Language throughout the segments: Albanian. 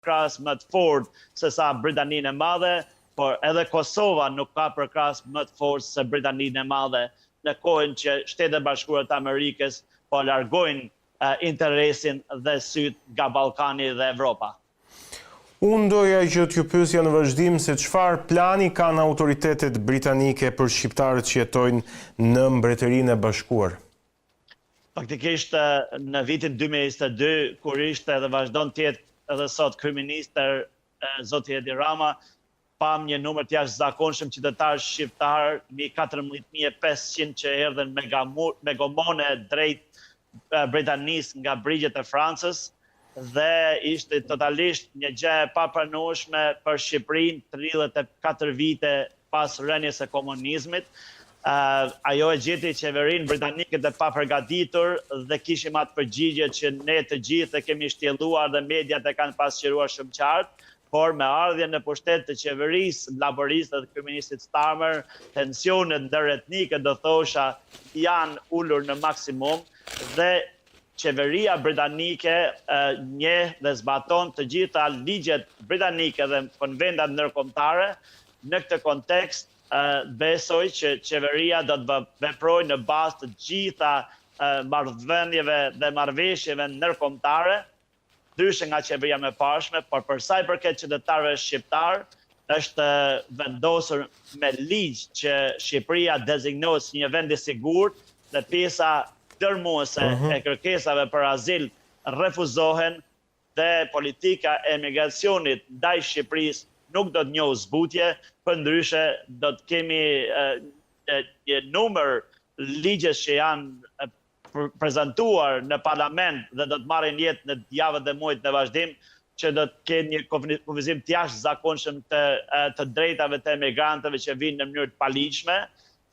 përkras më të fortë se sa Britaninë e Madhe, por edhe Kosova nuk ka përkras më të fortë se Britaninë e Madhe, në kohën që Shtetet Bashkuara të Amerikës po largojnë interesin dhe syt nga Ballkani dhe Evropa. Unë doja që t'ju pyesja në vazhdim se çfarë plani kanë autoritetet britanike për shqiptarët që jetojnë në Mbretërinë e Bashkuar. Faktikisht në vitin 2022, kur ishte dhe vazhdon të jetë edhe sot kryeministër zoti Edi Rama, pam një numër të jashtëzakonshëm qytetarë shqiptar, mbi 14.500 që erdhen me gomone drejt Britanisë nga brigjet e Francës, dhe ishte totalisht një gjë e papranueshme për Shqipërinë 34 vite pas rënies së komunizmit. Ajo e gjeti qeverinë britanike të papërgatitur dhe kishim atë përgjigje që ne të gjithë kemi shtjelluar dhe mediat e kanë pasqyruar shumë qartë, por me ardhjen në pushtet të qeverisë laboriste dhe kryeministit Starmer, tensionet ndëretnike do thosha janë ulur në maksimum dhe qeveria britanike njeh dhe zbaton të gjitha ligjet britanike dhe konventat ndërkombëtare. Në këtë kontekst, besoj që qeveria do të veprojë në bazë të gjitha marrëdhënieve dhe marrëveshjeve ndërkombëtare, ndryshe nga qeveria më parshme, por për sa i përket qytetarëve shqiptar, është vendosur me ligj që Shqipëria dezignohet si një vend i sigurt dhe pjesa dërmuese e kërkesave për azil refuzohen dhe politika e emigracionit ndaj Shqipërisë nuk do të njohë zbutje, përndryshe do të kemi një numër ligjes që janë prezantuar në parlament dhe do të marrin jetë në javët dhe muajt në vazhdim, që do të kenë një kufizim të jashtëzakonshëm të drejtave të emigrantëve që vinë në mënyrë të paligjshme.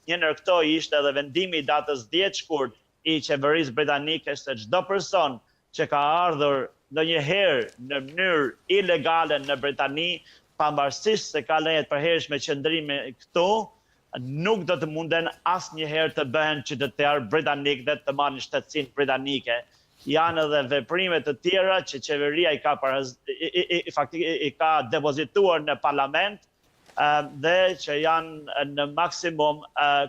Një ndër këto ishte edhe vendimi i datës 10 shkurt i qeverisë britanike se çdo person që ka ardhur ndonjëherë në mënyrë ilegale në Britani, pavarësisht se ka leje të përhershme qëndrimi këtu, nuk do të munden asnjëherë të bëhen qytetar britanik dhe të marrin shtetësinë britanike. Janë edhe veprime të tjera që qeveria i ka depozituar në parlament dhe që janë në maksimum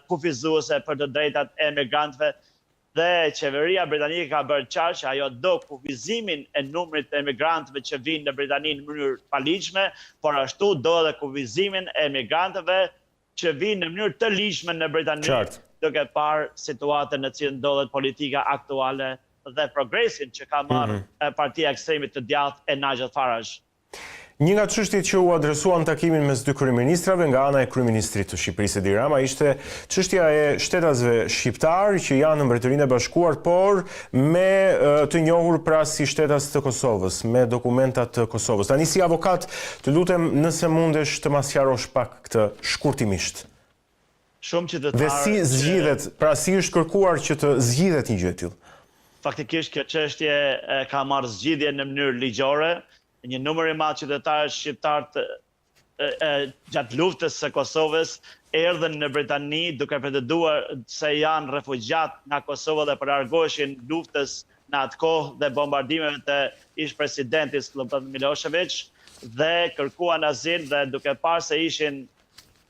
kufizuese për të drejtat e emigrantëve. Dhe qeveria britanike ka bërë qartë që ajo do kufizimin e numrit të emigrantëve që vinë në Britani në mënyrë paligjshme, por ashtu do edhe kufizimin e emigrantëve që vinë në mënyrë të ligjshme në Britani, duke parë situatën në cilën ndodhet politika aktuale dhe progresin që ka marrë partia ekstremit të djathtë e Nigel Farage. Një nga çështjet që u adresuan takimin mes dy kryeministrave nga ana e kryeministrit të Shqipërisë Edi Rama ishte çështja e shtetasve shqiptar që janë në Mbretërinë e Bashkuar, por me të njohur pra si shtetas të Kosovës, me dokumenta të Kosovës. Tani si avokat, të lutem nëse mundesh të ma sqarosh pak këtë shkurtimisht. Shumë qytetarë. Dhe si zgjidhet, pra si është kërkuar që të zgjidhet një gjë e tillë? Faktikisht kjo çështje ka marrë zgjidhje në mënyrë ligjore. Një numër i madh qytetarë shqiptar gjatë luftës së Kosovës erdhën në Britani duke pretenduar se janë refugjat nga Kosova dhe po largoheshin luftës në atë kohë dhe bombardimeve të ish-presidentit Slobodan Milošević dhe kërkuan azil dhe duke parë se ishin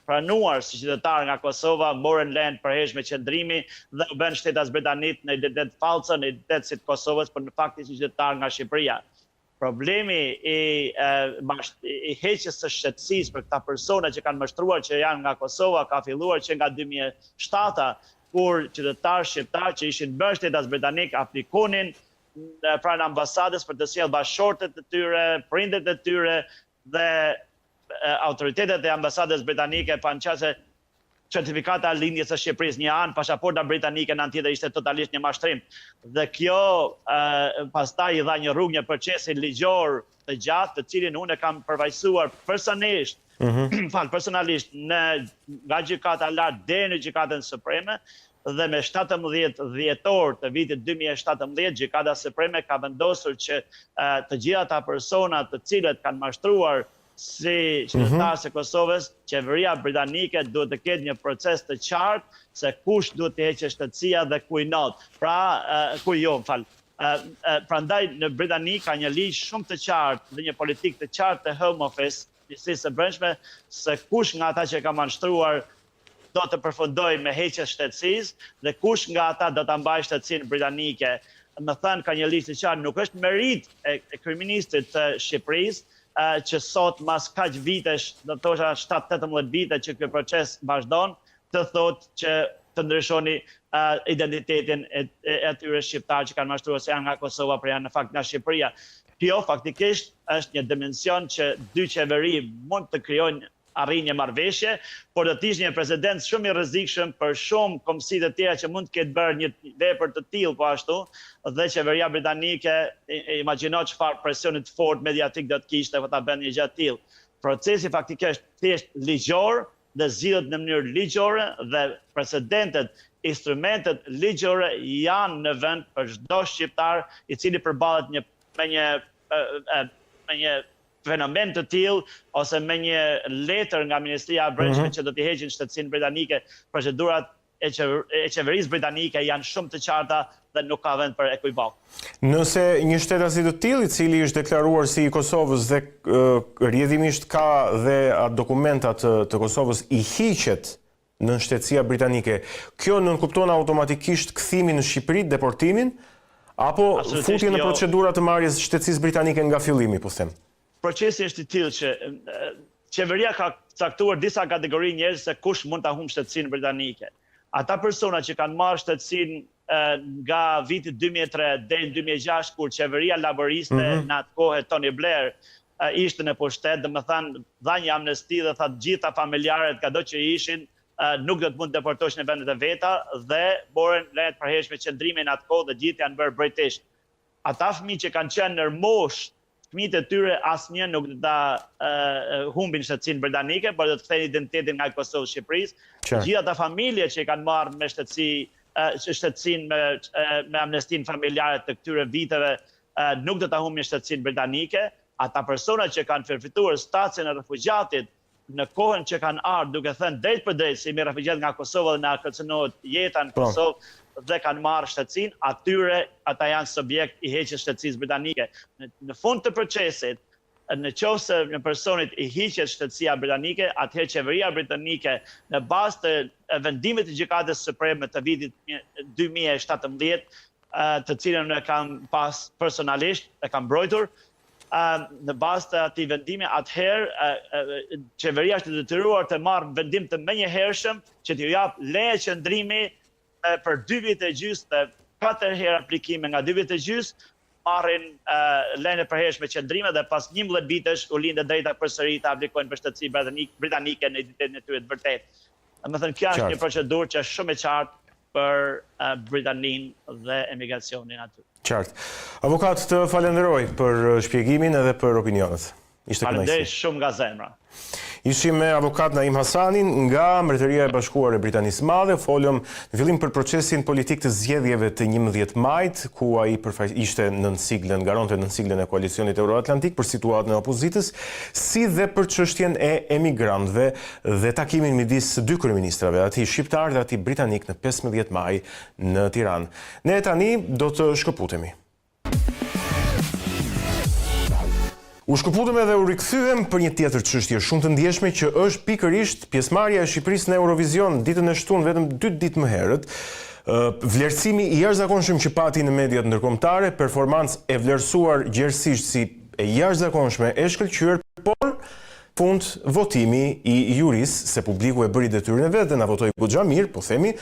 pranuar si qytetarë nga Kosova, morën lejen të përhershme qëndrimi dhe u bën shtetas britanit në identitet falso, në identitet si të Kosovës, por në fakt ishin qytetarë nga Shqipëria. Problemi i heqjes së shtetësisë për këta persona që kanë mështruar që janë nga Kosova ka filluar që nga 2007, kur qytetarë shqiptar që ishin bërë shtetas britanik aplikonin pranë ambasadës për të sjellë bashkëshortet e tyre, prindërit e tyre dhe autoritetet e ambasadës britanike panë qase certifikata lindjes së Shqipërisë një anë, pasaporta britanike në anë tjetër ishte totalisht një mashtrim. Dhe kjo pastaj i dha një rrugë, një procesi ligjor të gjatë, të cilin unë e kam përfaqësuar personalisht, personalisht nga gjykata e lartë deri në gjykatën supreme, dhe me 17 dhjetor të vitit 2017, gjykata supreme ka vendosur që të gjitha ata persona të cilët kanë mashtruar si qytetarë e Kosovës, qeveria britanike duhet të ketë një proces të qartë se kush duhet të heqë shtetësia dhe kuj not. Pra, kuj jo, Prandaj në Britani ka një ligj shumë të qartë dhe një politikë të qartë të Home Office, Ministrisë së Brendshme, se kush nga ata që ka mashtruar do të përfundoj me heqje shtetësisë dhe kush nga ata do ta mbajë shtetësinë britanike. Më thënë ka një ligj të qartë, nuk është merit e kryeministrit të Shqipërisë që sot mas kaq vitesh, do të thosha 7-18 vite që ky proces vazhdon, të thotë që të ndryshoni identitetin e atyre shqiptarë që kanë mashtruar se janë nga Kosova, por janë në fakt nga Shqipëria. Kjo faktikisht është një dimension që dy qeveri mund të krijojnë arrinjë marrëveshje, por do të ishte një precedent shumë i rrezikshëm për shumë kombësi të tjera që mund të ketë bërë një vepër të tillë po ashtu, dhe qeveria britanike imagjino çfarë presioni të fortë mediatik do të kishte për ta bënë një gjë të tillë. Procesi faktikisht thjesht ligjor dhe zgjidhet në mënyrë ligjore dhe precedentet, instrumentet ligjore janë në vend për çdo shqiptar i cili përballet me një fenomen të tillë ose me një letër nga Ministria e Brendshme që do t'i heqin shtetësinë britanike. Procedurat e qeverisë britanike janë shumë të qarta dhe nuk ka vend për ekuivok. Nëse një shtetasi të tillë i cili është deklaruar si i Kosovës dhe rrjedhimisht ka dhe atë dokumentat të Kosovës i hiqet në shtetësia britanike, kjo nënkupton automatikisht kthimin në Shqipëri, deportimin, apo futje në procedura të marrjes shtetësisë britanike nga fillimi, po them? Procesi është i tillë që qeveria ka caktuar disa kategori njerëz se kush mund ta humbë shtetësinë britanike. Ata persona që kanë marrë shtetësinë nga viti 2003 deri në 2006, kur qeveria laboriste në atë kohë Tony Blair ishte në pushtet, domethënë dha një amnesti dhe tha të gjitha familjarët kado që ishin nuk do të mund të deportohesh në vendet e veta dhe morën leje të përhershme qëndrimi në atë kohë dhe gjithë janë bërë British. Ata fëmijë që kanë qenë nërmosh, fëmijët e tyre asnjë nuk do ta humbin shtetësinë britanike, por do të kthejnë identitetin nga Kosova Shqipërisë. Gjithë ata familje që kanë marrë me shtetësinë me amnestinë familjare të këtyre viteve nuk do ta humbin shtetësinë britanike. Ata persona që kanë përfituar statusin e refugjatit në kohën që kanë ardhur, duke thënë drejt për drejt si me refugjat nga Kosova dhe na kërcënohet jeta në Kosovë, dhe kanë marrë shtetësinë, atyre ata janë subjekt i heqjes shtetësisë britanike. Në fund të procesit, në qoftë se një personit i hiqet shtetësia britanike, atëherë qeveria britanike në bazë të vendimit të Gjykatës Supreme të vitit 2017, të cilën e kam pas personalisht, e kam mbrojtur, në bazë të atij vendimi, atëherë qeveria është detyruar të marrë vendim të menjëhershëm që t'ju jap leje qëndrimi për 2 vite e gjysmë dhe 4 herë aplikime nga 2 vite e gjysmë, marrin lejen e përhershme qëndrime dhe pas 11 vitesh u lindë drejta përsëri të aplikojnë për shtetësi britanike në identitetin e tyre të vërtetë. Domethënë kjo është një procedurë që është shumë e qartë për Britaninë dhe emigracionin aty. Qartë. Avokat, të falenderoj për shpjegimin edhe për opinionet. Falenderoj shumë nga zemra. Ishim me avokat Naim Hasanin nga Mbretëria e Bashkuar e Britanisë Madhe. Folëm në fillim për procesin politik të zgjedhjeve të 11 majit, ku ai ishte garonte nën siglën e koalicionit euroatlantik për situatën e opozitës, si dhe për çështjen e emigrantëve dhe takimin midis dy kryeministrave, atij shqiptar dhe atij britanik në 15 maj në Tiranë. Ne tani do të shkëputemi. U shkëputëm edhe u rikthyem për një tjetër çështje shumë të ndjeshme që është pikërisht pjesëmarrja e Shqipërisë në Eurovision ditën e shtunë vetëm 2 ditë më herët. Vlerësimi i jashtëzakonshëm që pati në mediat ndërkombëtare, performancë e vlerësuar gjerësisht si e jashtëzakonshme e shkëlqyer, por fund votimi i jurisë, se publiku e bëri detyrën e vet dhe na votoi goxha mirë, po themi,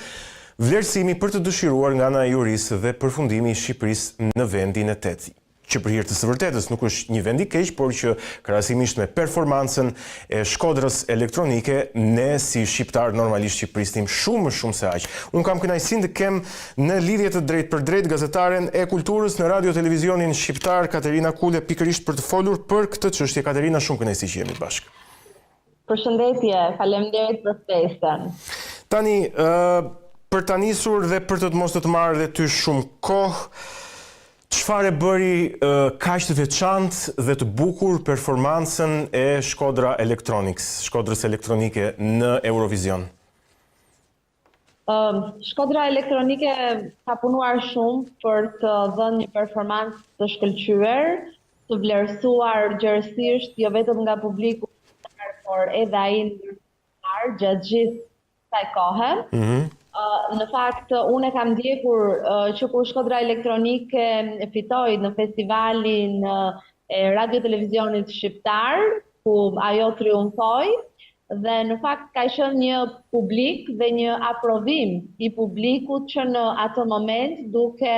vlerësimi për të dëshiruar nga ana e jurisë dhe përfundimi i Shqipërisë në vendin e 8. Që për hir të së vërtetës nuk është një vend i keq, por që krahasimisht me performancën e Shkodrës elektronike, ne si shqiptar normalisht shqipëristim shumë se aq. Unë kam kënaqësinë të kem në lidhje të drejtë për drejtë gazetaren e kulturës në radio televizionin shqiptar Katerina Kule, pikërisht për të folur për këtë çështje. Katerina, shumë kënaqësi që jemi bashkë. Përshëndetje, faleminderit për ftesën. Tani, për ta nisur dhe për të mos të marrë dhe ty shumë kohë, çfarë bëri kaq të veçantë dhe të bukur performancën e Shkodrës elektronike në Eurovision? Shkodra elektronike ka punuar shumë për të dhënë një performancë të shkëlqyer, të vlerësuar gjërësisht jo vetëm nga publiku, por edhe ai ndërkombëtar gjatë gjithë kësaj kohe. Në fakt, unë e kam ndjekur që kur Shkodra elektronike fitoi në festivalin e radio televizionit shqiptar, ku ajo triumfoi, dhe në fakt ka qenë një publik dhe një aprovim i publikut që në atë moment duke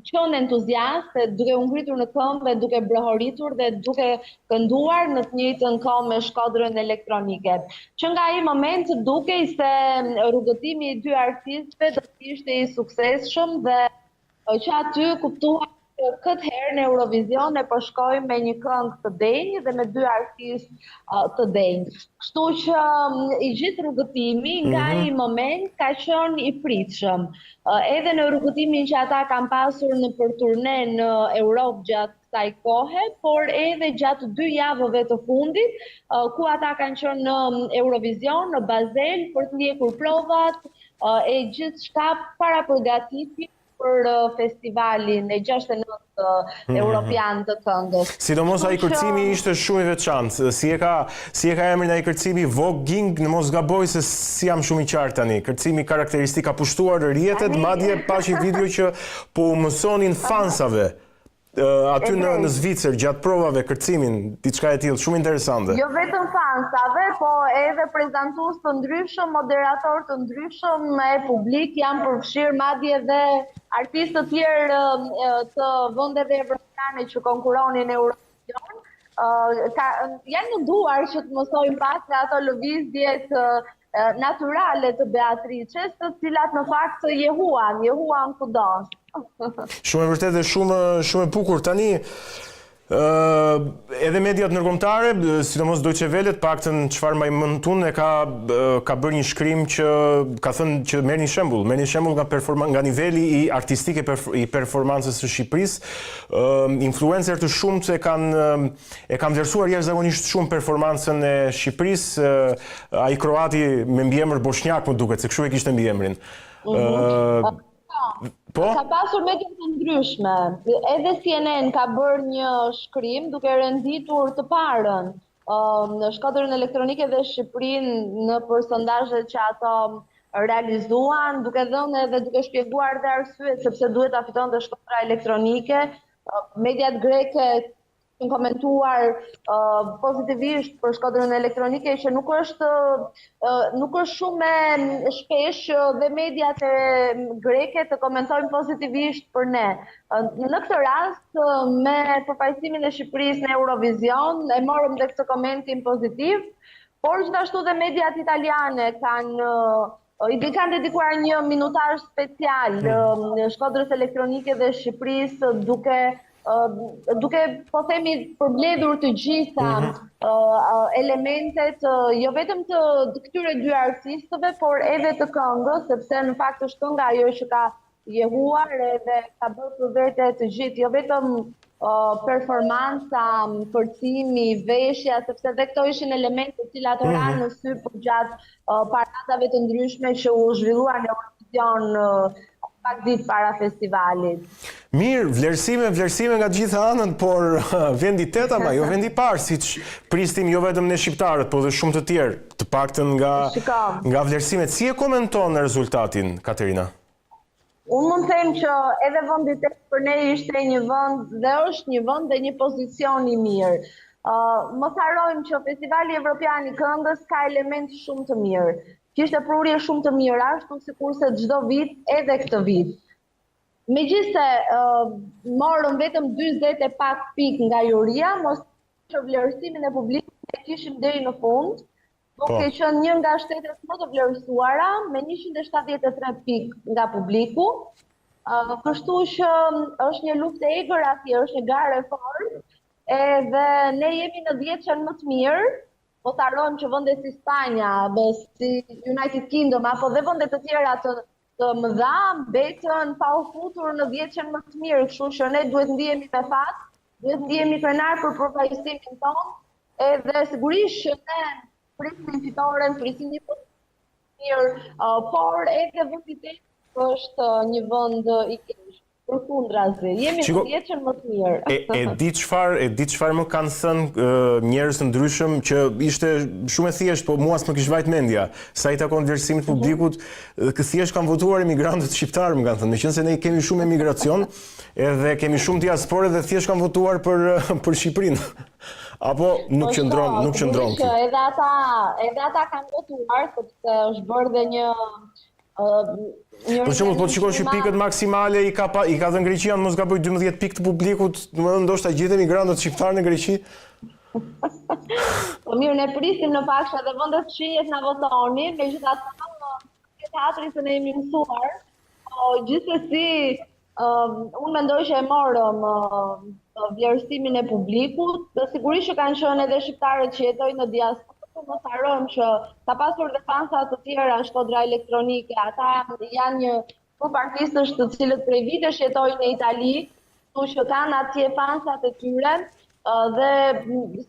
qenë entuziast, duke u ngritur në këmbë, duke brohoritur dhe duke kënduar në të njëjtën kohë me Shkodrën elektronike. Që nga ai moment dukej se rrugëtimi i dy artistëve do të ishte i suksesshëm dhe që aty kuptuar këtë herë në Eurovision ne po shkojmë me një këngë të denjë dhe me dy artistë të denjë. Kështu që i gjithë rrugëtimi nga ai moment ka qenë i pritshëm. Edhe në rrugëtimin që ata kanë pasur në për turne në Europë gjatë kësaj kohe, por edhe gjatë 2 javëve të fundit, ku ata kanë qenë në Eurovision, në Basel, për të ndjekur provat e gjithçka para përgatitjes për festivalin e 69 Europian të këngës. Sidomos ai kërcimi ishte shumë i veçantë. Si e ka emrin ai kërcimi Voguing, në mos gaboj se si jam shumë i qartë tani. Kërcimi karakteristik ka pushtuar rrjetet, madje pashi video që po u mësonin fansave aty në Zvicër gjatë provave kërcimin, diçka e tillë shumë interesante. Jo vetëm fansave, po edhe prezantues të ndryshëm, moderatorë të ndryshëm e publik janë përfshirë, madje dhe artistë të tjerë të vendeve evropiane që konkuronin në Eurovision. Janë munduar që të mësojnë pak nga ato lëvizjet naturale të Beatrices, të cilat në fakt jehuan kudo. Shumë e vërtet dhe shumë e bukur. Tani, edhe mediat ndërkombëtare, sidomos Deutsche Welle, paktën çfarë më mendon e ka bërë një shkrim që ka thënë që merrni shembull nga niveli i artistik i performancës së Shqipërisë. Influencer të shumtë e kanë vlerësuar jashtëzakonisht shumë performancën e Shqipërisë. Ai kroati me mbiemër Bosnjak më duket se kështu e kishte mbiemrin. Ka pasur media të ndryshme. Edhe CNN ka bërë një shkrim duke renditur të parën në Shkodrën elektronike dhe Shqipërinë në sondazhet që ato realizuan, duke dhënë edhe duke shpjeguar dhe arsyet sepse duhet ta fitonte Shkodra elektronike. Mediat greke kanë komentuar pozitivisht për Shkodrën elektronike që nuk është shumë shpesh dhe mediat e greke të komentojnë pozitivisht për ne. Në këtë rast, me përfaqësimin e Shqipërisë në Eurovision, e morëm dhe këtë komentin pozitiv, por gjithashtu dhe mediat italiane i kanë dedikuar një minutazh special Shkodrës elektronike dhe Shqipërisë duke po themi përmbledhur të gjitha elementet jo vetëm të këtyre dy artistëve, por edhe të këngës, sepse në fakt është kënga ajo që ka jehuar edhe ka bërë për vete të gjithë, jo vetëm performanca, kërcimi, veshja, sepse dhe këto ishin elemente të cilat ranë në sy për gjatë paradave të ndryshme që u zhvilluar në Eurovision pak ditë para festivalit. Mirë, vlerësime nga gjitha anët, por vendi 8 ama jo vendi parë, siç pristim jo vetëm ne shqiptarët, por dhe shumë të tjerë, të paktën nga vlerësimet. Si e komenton rezultatin, Katerina? Unë mund të them që edhe vendi 8 për ne ishte një vend dhe është një vend dhe një pozicion i mirë. Mos harrojmë që Festivali Evropian i Këngës ka elemente shumë të mirë. Kishte prurje shumë të mira, ashtu sikurse çdo vit edhe këtë vit. Megjithse morëm vetëm 40 e pak pikë nga juria, mos që vlerësimin e publikut e kishim deri në fund, duke qenë një nga shtetet më të vlerësuara me 173 pikë nga publiku. Kështu që është një luftë e egër atje, është një garë e fortë, edhe ne jemi në 10-ën më të mirë. Mos harrojmë që vende si Spanja, si United Kingdom apo dhe vende të tjera të mëdha mbetën pa u futur në 10-ën më të mirë, kështu që ne duhet ndihemi me fat, duhet ndihemi krenar për përfaqësimin tonë, edhe sigurisht që ne prisim fitoren, prisim një mirë, por edhe vendi tetë është një vend i keq. Përkundrazi, jemi të jetën më të mirë. E di çfarë më kanë thënë njerëz të ndryshëm që ishte shumë e thjeshtë, po mua s'më kishte vajt mendja. Sa i takon vlerësimit publikut, thjesht kanë votuar emigrantët shqiptarë, më kanë thënë. Meqense ne kemi shumë emigracion, edhe kemi shumë diasporë dhe thjesht kanë votuar për Shqipërinë. Apo nuk qëndron kjo. Edhe ata kanë votuar, sepse është bërë dhe një për shembull, po të shikosh pikët maksimale i ka dhënë Greqia, mos gaboj 12 pikë të publikut, domethënë ndoshta gjithë emigrantët shqiptarë në Greqi. Po mirë, ne prisim në fakt edhe vendet të shenjtë na votoni, megjithatë teatri që ne jemi mësuar. Gjithsesi, unë mendoj që e morëm vlerësimin e publikut, dhe sigurisht që kanë qenë edhe shqiptarët që jetojnë në diasporë. Mos harrojmë që ka pasur dhe fansa të tjera në Shkodra elektronike. Ata janë një grup artistësh të cilët prej vitesh jetojnë në Itali, kështu që kanë atje fansat e tyre dhe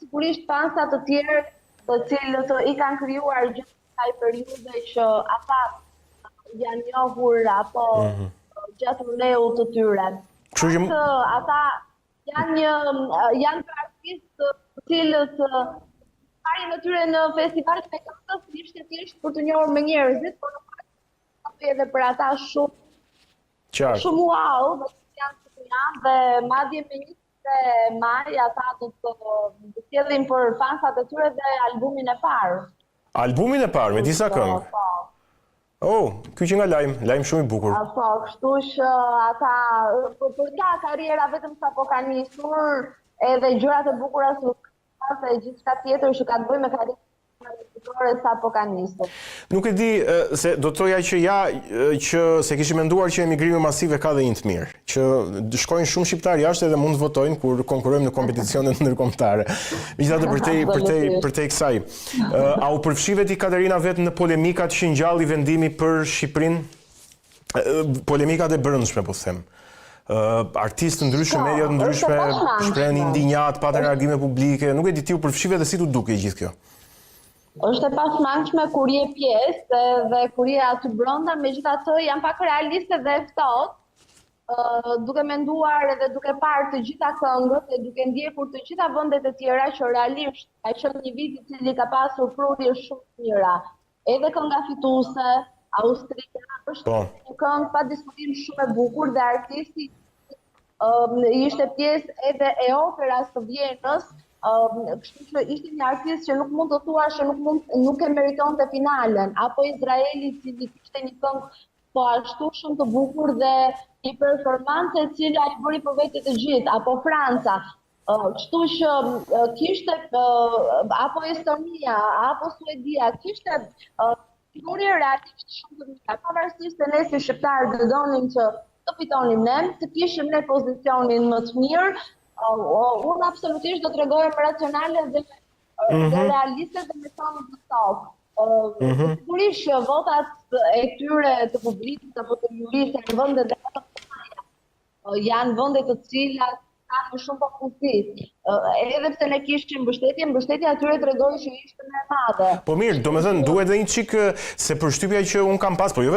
sigurisht fansat të tjerë të cilët i kanë krijuar gjatë kësaj periudhe që ata janë njohur apo gjatë ruleut të tyre. Ata janë artistë të cilët marrjen e tyre në festivalet me këngës ishte thjesht për të njohur me njerëzit, por në edhe për ata shumë wow, dhe madje me 20 maj ata do të sjellin për fansat e tyre dhe albumin e parë. Albumin e parë me disa këngë. Ky që nga lajm shumë i bukur. Po, kështu që ata për ta karriera vetëm sapo ka nisur, edhe gjërat e bukura e gjithçka tjetër që ka të bëjë me karrierën sa po ka nisur. Nuk e di se do të thoja që se kishim menduar që emigrimi masiv ka dhe një të mirë, që shkojnë shumë shqiptarë jashtë edhe mund të votojnë kur konkurrojmë në kompeticionet ndërkombëtare. Megjithatë përtej kësaj, a u përfshivet i Katerina vetë në polemikat që ngjalli vendimi për Shqipërinë? Polemikat e brendshme, po them. Artistë ndryshme, media të ndryshme, shprehen indinjat, patën reagime publike, nuk e di ti u përfshive dhe si tu duke gjithë kjo? Është e pasmangshme kur je pjesë dhe kur je aty brenda, megjithatë janë pak realiste dhe ftohtë, duke menduar edhe duke parë të gjitha këngët e duke ndjekur të gjitha vendet e tjera që realisht ka qenë një vit i cili ka pasur prurje shumë të mira. Edhe kënga fituese austriake është një këngë pa diskutim shumë e bukur dhe artisti ishte pjesë edhe e operas të Vjenës, kështu që ishte një artist që nuk mund të thua që nuk e meritonte finalen, apo Izraeli i cili kishte një këngë po ashtu shumë të bukur dhe një performancë e cila i bëri për vete të gjithë, apo Franca. Kështu që kishte apo Estonia, apo Suedia, kishte figurë realisht shumë të mira, pavarësisht se ne si shqiptarë dëdonim që të fitonim ne, të kishim ne pozicionin më të mirë, unë absolutisht do të regojem racionale dhe realiste dhe me tonë të tokë. Sigurisht që votat e tyre të publikut apo të jurisë janë vëndet dhe janë vëndet të cilat kanë më shumë popullsi. Edhe pse ne kishim mbështetja atyre tregoi që ishte më e madhe. Po mirë, domethënë duhet edhe një çik se përshtypja që un kam pas, po jo